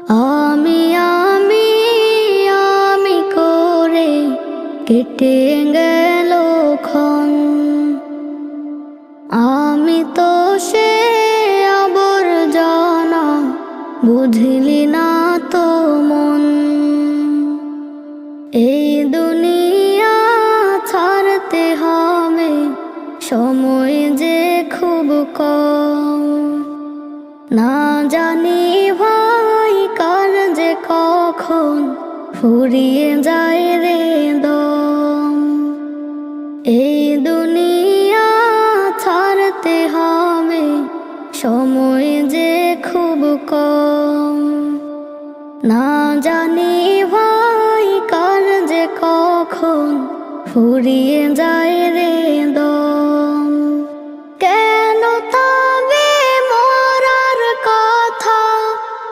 আমি আমি আমি করে কেটে গেল ক্ষণ। আমি তো সে আবর্জনা, বুঝলি না তো মন। এই দুনিয়া ছাড়তে হবে, সময় যে খুব কম। না জানি ভাই কার যে কখন ফুরিয়ে যায় রে দম। এই দুনিয়া ছাড়তে হবে, সময় যে খুব কম। না জানি ভাই কার যে কখন ফুরিয়ে যায় রে